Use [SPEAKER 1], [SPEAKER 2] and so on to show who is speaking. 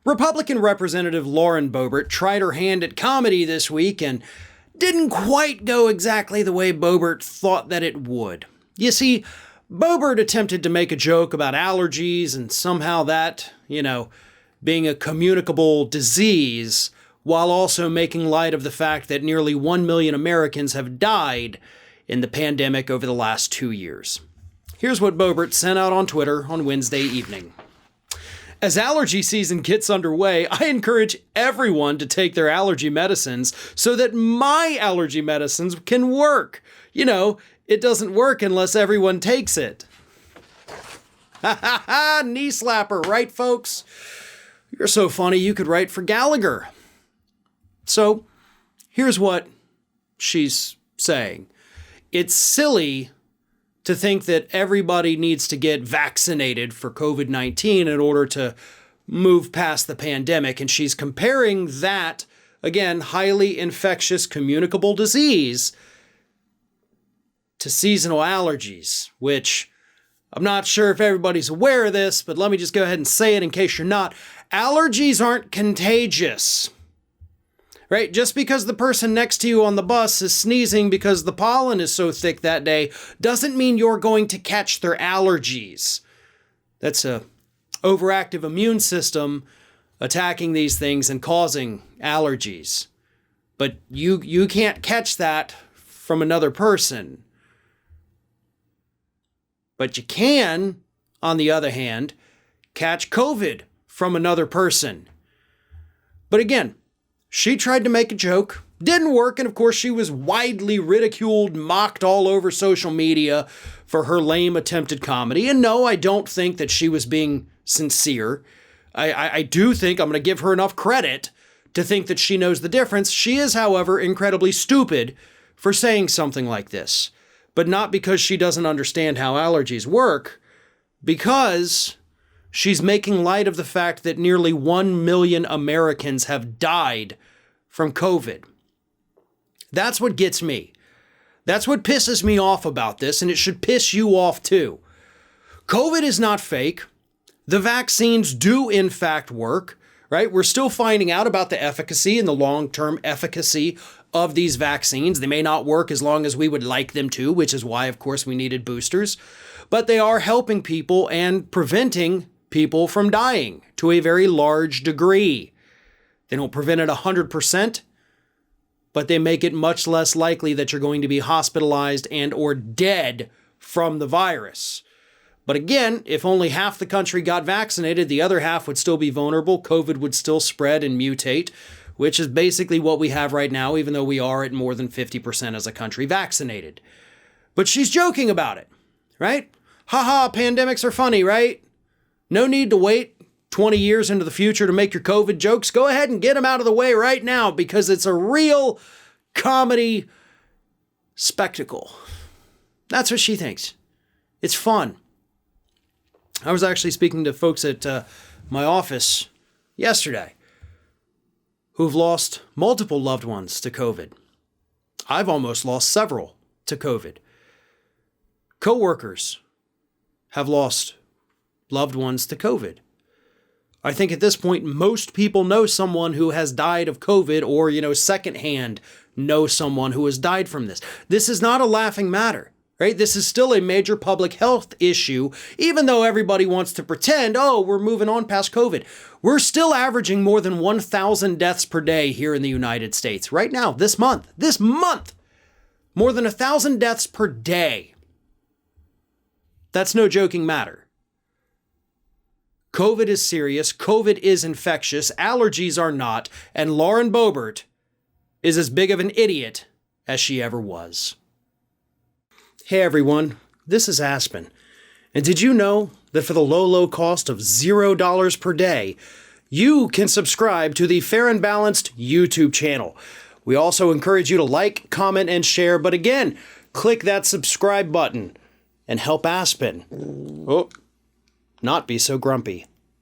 [SPEAKER 1] Republican Representative Lauren Boebert tried her hand at comedy this week and didn't quite go exactly the way Boebert thought that it would. You see, Boebert attempted to make a joke about allergies and somehow that, being a communicable disease, while also making light of the fact that nearly 1 million Americans have died in the pandemic over the last 2 years. Here's what Boebert sent out on Twitter on Wednesday evening. As allergy season gets underway, I encourage everyone to take their allergy medicines so that my allergy medicines can work. It doesn't work unless everyone takes it. Ha ha ha, knee slapper, right folks? You're so funny you could write for Gallagher. So, here's what she's saying. It's silly to think that everybody needs to get vaccinated for COVID-19 in order to move past the pandemic. And she's comparing that, again, highly infectious communicable disease to seasonal allergies, which I'm not sure if everybody's aware of this, but let me just go ahead and say it in case you're not. Allergies aren't contagious. Right? Just because the person next to you on the bus is sneezing because the pollen is so thick that day doesn't mean you're going to catch their allergies. That's a overactive immune system attacking these things and causing allergies. But you can't catch that from another person. But you can, on the other hand, catch COVID from another person. But again, she tried to make a joke, didn't work, and of course she was widely ridiculed, mocked all over social media for her lame attempted comedy. And no, I don't think that she was being sincere. I do think I'm going to give her enough credit to think that she knows the difference. She is, however, incredibly stupid for saying something like this. But not because she doesn't understand how allergies work, because she's making light of the fact that nearly 1 million Americans have died from COVID. That's what gets me. That's what pisses me off about this, and it should piss you off too. COVID is not fake. The vaccines do in fact work, right? We're still finding out about the efficacy and the long-term efficacy of these vaccines. They may not work as long as we would like them to, which is why, of course, we needed boosters. But they are helping people and preventing people from dying to a very large degree. They don't prevent it 100%, but they make it much less likely that you're going to be hospitalized and or dead from the virus. But again, if only half the country got vaccinated, the other half would still be vulnerable. COVID would still spread and mutate, which is basically what we have right now, even though we are at more than 50% as a country vaccinated. But she's joking about it, right? Haha, pandemics are funny, right? No need to wait 20 years into the future to make your COVID jokes. Go ahead and get them out of the way right now because it's a real comedy spectacle. That's what she thinks. It's fun. I was actually speaking to folks at my office yesterday who've lost multiple loved ones to COVID. I've almost lost several to COVID. Coworkers have lost loved ones to COVID. I think at this point, most people know someone who has died of COVID or, secondhand know someone who has died from this. This is not a laughing matter, right? This is still a major public health issue, even though everybody wants to pretend, we're moving on past COVID. We're still averaging more than 1,000 deaths per day here in the United States right now, this month, more than 1,000 deaths per day. That's no joking matter. COVID is serious, COVID is infectious, allergies are not, and Lauren Boebert is as big of an idiot as she ever was. Hey everyone, this is Aspen, and did you know that for the low cost of $0 per day, you can subscribe to the Fair and Balanced YouTube channel. We also encourage you to like, comment, and share, but again, click that subscribe button and help Aspen not be so grumpy.